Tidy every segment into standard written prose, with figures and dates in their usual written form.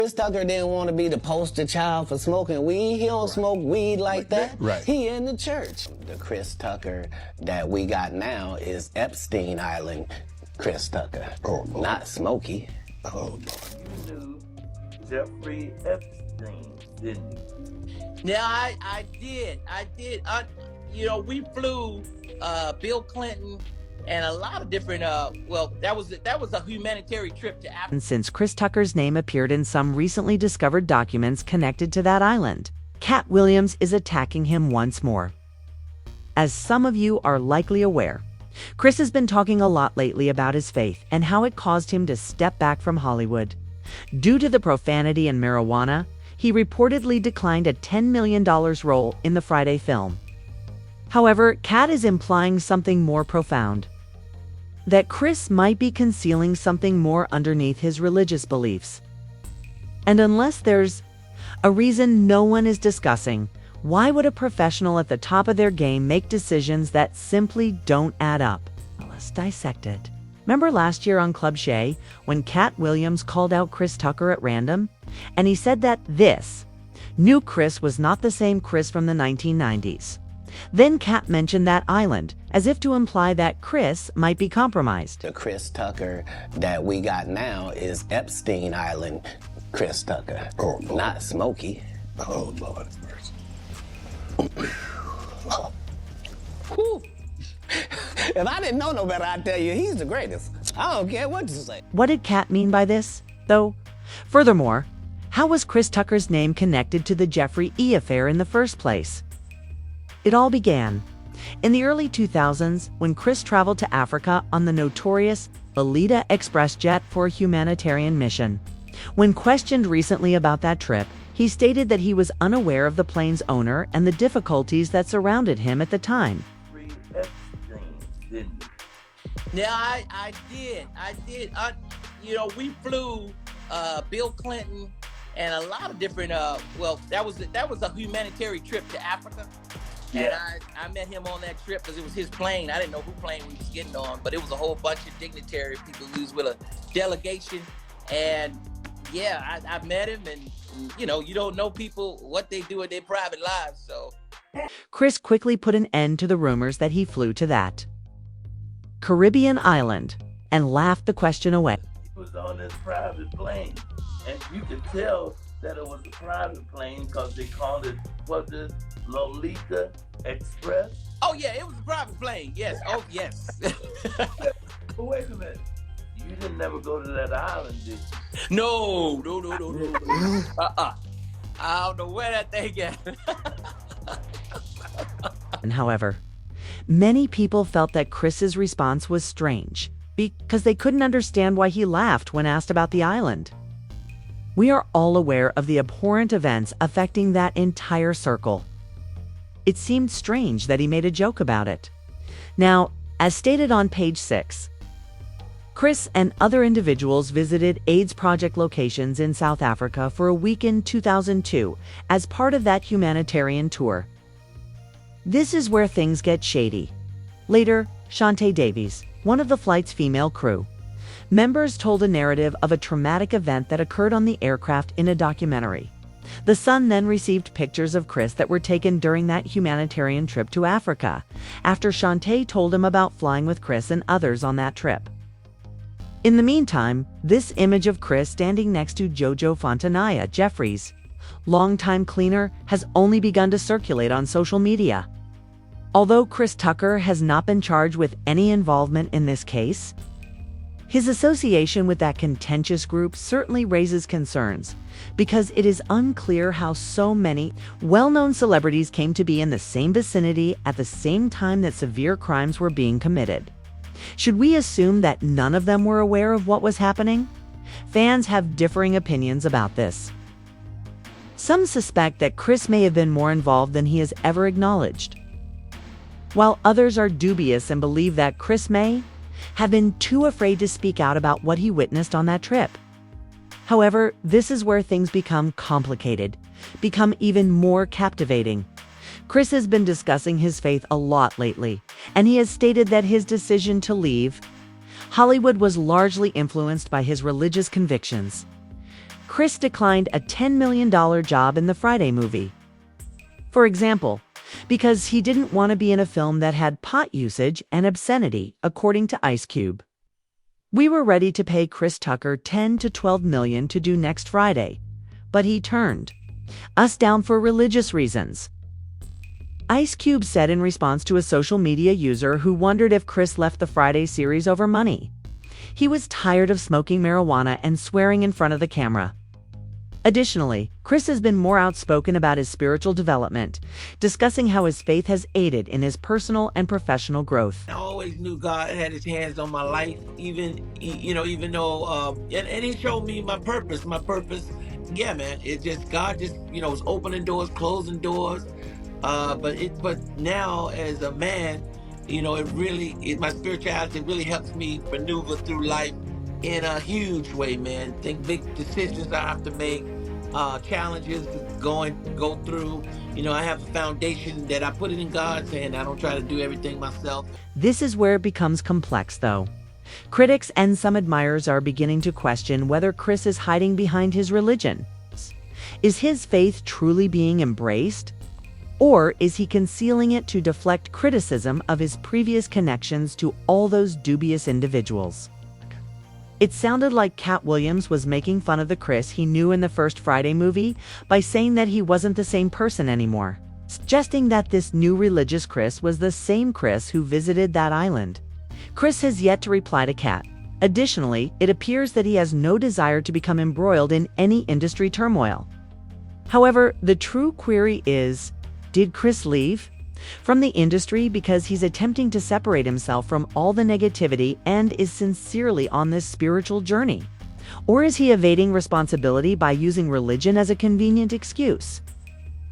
Chris Tucker didn't want to be the poster child for smoking weed. He don't smoke weed like that. Right. He in the church. The Chris Tucker that we got now is Epstein Island Chris Tucker. Oh, Lord. Not Smokey. Oh, Lord. You knew Jeffrey Epstein, didn't you? Yeah, I did. We flew Bill Clinton and a lot of different, that was a humanitarian trip to Africa. Since Chris Tucker's name appeared in some recently discovered documents connected to that island, Katt Williams is attacking him once more. As some of you are likely aware, Chris has been talking a lot lately about his faith and how it caused him to step back from Hollywood. Due to the profanity and marijuana, he reportedly declined a $10 million role in the Friday film. However, Katt is implying something more profound. That Chris might be concealing something more underneath his religious beliefs. And unless there's a reason no one is discussing, why would a professional at the top of their game make decisions that simply don't add up? Well, let's dissect it. Remember last year on Club Shay when Katt Williams called out Chris Tucker at random? And he said that this new Chris was not the same Chris from the 1990s. Then Katt mentioned that island, as if to imply that Chris might be compromised. The Chris Tucker that we got now is Epstein Island Chris Tucker. Oh, Lord. Not Smokey. Oh, Lord. Whew. If I didn't know no better, I'd tell you he's the greatest. I don't care what you say. What did Katt mean by this, though? Furthermore, how was Chris Tucker's name connected to the Jeffrey E. affair in the first place? It all began in the early 2000s when Chris traveled to Africa on the notorious Alita Express jet for a humanitarian mission. When questioned recently about that trip, he stated that he was unaware of the plane's owner and the difficulties that surrounded him at the time. Jeffrey Epstein, didn't you? Yeah, I did. We flew Bill Clinton and a lot of different, that was a humanitarian trip to Africa. Yeah. And I met him on that trip because it was his plane. I didn't know who plane we was getting on, but it was a whole bunch of dignitary people who was with a delegation. And yeah, I met him, and you don't know people, what they do in their private lives, so. Chris quickly put an end to the rumors that he flew to that Caribbean island and laughed the question away. He was on his private plane, and you could tell that it was a private plane because they called it, was it Lolita Express? Oh yeah, it was a private plane, yes, oh yes. But wait a minute, you didn't never go to that island, did you? No. I don't know where that thing at. And however, many people felt that Chris's response was strange because they couldn't understand why he laughed when asked about the island. We are all aware of the abhorrent events affecting that entire circle. It seemed strange that he made a joke about it. Now, as stated on page 6, Chris and other individuals visited AIDS Project locations in South Africa for a week in 2002 as part of that humanitarian tour. This is where things get shady. Later, Shantae Davies, one of the flight's female crew members, told a narrative of a traumatic event that occurred on the aircraft in a documentary. The Sun then received pictures of Chris that were taken during that humanitarian trip to Africa, after Shantae told him about flying with Chris and others on that trip. In the meantime, this image of Chris standing next to Jojo Fontanaya, Jeffrey's longtime cleaner, has only begun to circulate on social media. Although Chris Tucker has not been charged with any involvement in this case, his association with that contentious group certainly raises concerns, because it is unclear how so many well-known celebrities came to be in the same vicinity at the same time that severe crimes were being committed. Should we assume that none of them were aware of what was happening? Fans have differing opinions about this. Some suspect that Chris may have been more involved than he has ever acknowledged, while others are dubious and believe that Chris may have been too afraid to speak out about what he witnessed on that trip. However, this is where things become complicated, become even more captivating. Chris has been discussing his faith a lot lately, and he has stated that his decision to leave Hollywood was largely influenced by his religious convictions. Chris declined a $10 million job in the Friday movie. For example, because he didn't want to be in a film that had pot usage and obscenity, according to Ice Cube. We were ready to pay Chris Tucker $10 to $12 million to do Next Friday, but he turned us down for religious reasons. Ice Cube said in response to a social media user who wondered if Chris left the Friday series over money. He was tired of smoking marijuana and swearing in front of the camera. Additionally, Chris has been more outspoken about his spiritual development, discussing how his faith has aided in his personal and professional growth. I always knew God had his hands on my life, even though, and he showed me my purpose. Yeah, man, it just, God just, was opening doors, closing doors. But now as a man, my spirituality really helps me maneuver through life in a huge way, man. Think big decisions I have to make, challenges to go through. I have a foundation that I put it in God's hand. I don't try to do everything myself. This is where it becomes complex, though. Critics and some admirers are beginning to question whether Chris is hiding behind his religion. Is his faith truly being embraced? Or is he concealing it to deflect criticism of his previous connections to all those dubious individuals? It sounded like Katt Williams was making fun of the Chris he knew in the first Friday movie by saying that he wasn't the same person anymore, suggesting that this new religious Chris was the same Chris who visited that island. Chris has yet to reply to Katt. Additionally, it appears that he has no desire to become embroiled in any industry turmoil. However, the true query is, did Chris leave from the industry because he's attempting to separate himself from all the negativity and is sincerely on this spiritual journey? Or is he evading responsibility by using religion as a convenient excuse?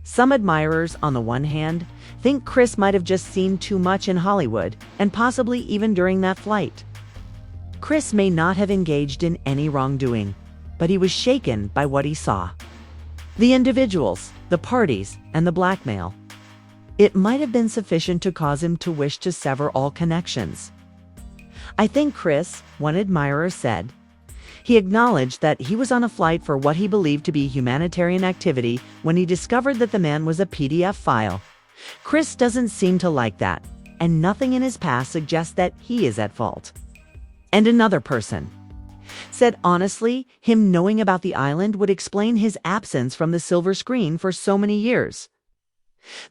Some admirers, on the one hand, think Chris might have just seen too much in Hollywood, and possibly even during that flight. Chris may not have engaged in any wrongdoing, but he was shaken by what he saw. The individuals, the parties, and the blackmail. It might have been sufficient to cause him to wish to sever all connections. I think Chris, one admirer said, he acknowledged that he was on a flight for what he believed to be humanitarian activity when he discovered that the man was a PDF file. Chris doesn't seem to like that, and nothing in his past suggests that he is at fault. And another person said honestly, him knowing about the island would explain his absence from the silver screen for so many years.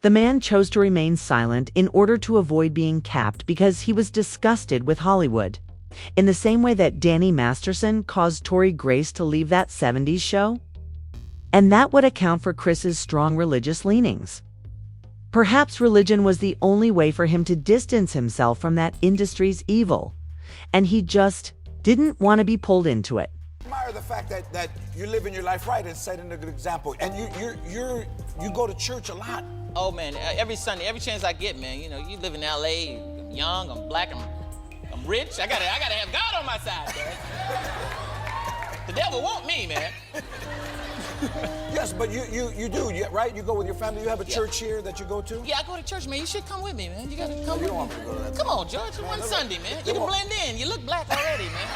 The man chose to remain silent in order to avoid being capped because he was disgusted with Hollywood, in the same way that Danny Masterson caused Tori Grace to leave that 70s show. And that would account for Chris's strong religious leanings. Perhaps religion was the only way for him to distance himself from that industry's evil, and he just didn't want to be pulled into it. I admire the fact that you're living your life right and setting a good example, and you go to church a lot. Oh man, every Sunday, every chance I get, man. You live in LA, I'm young, I'm black, I'm rich. I gotta have God on my side, man. The devil want me, man. Yes, but you do, right? You go with your family. You have a church here that you go to? Yeah, I go to church, man. You should come with me, man. You gotta come You with don't me. want me to go to that. Come on, George. One Sunday, man. You can blend in. You look black already, man.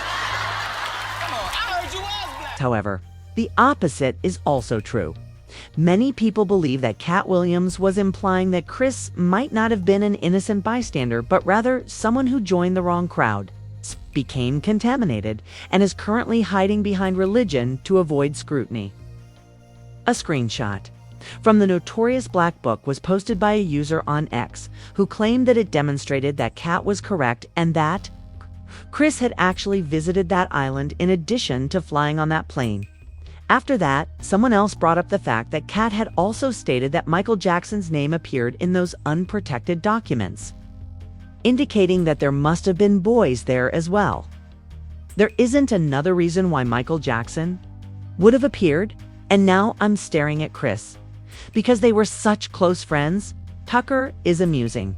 Come on. I heard you was black. However, the opposite is also true. Many people believe that Katt Williams was implying that Chris might not have been an innocent bystander, but rather someone who joined the wrong crowd, became contaminated, and is currently hiding behind religion to avoid scrutiny. A screenshot from the Notorious Black Book was posted by a user on X who claimed that it demonstrated that Katt was correct and that Chris had actually visited that island in addition to flying on that plane. After that, someone else brought up the fact that Katt had also stated that Michael Jackson's name appeared in those unprotected documents, indicating that there must have been boys there as well. There isn't another reason why Michael Jackson would have appeared, and now I'm staring at Chris. Because they were such close friends, Tucker is amusing.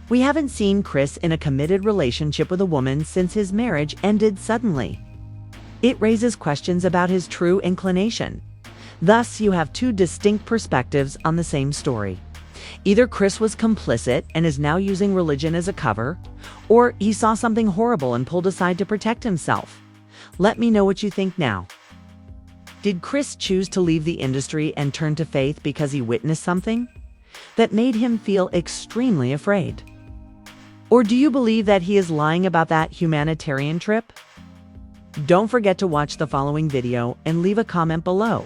We haven't seen Chris in a committed relationship with a woman since his marriage ended suddenly. It raises questions about his true inclination. Thus, you have two distinct perspectives on the same story. Either Chris was complicit and is now using religion as a cover, or he saw something horrible and pulled aside to protect himself. Let me know what you think now. Did Chris choose to leave the industry and turn to faith because he witnessed something that made him feel extremely afraid? Or do you believe that he is lying about that humanitarian trip? Don't forget to watch the following video and leave a comment below.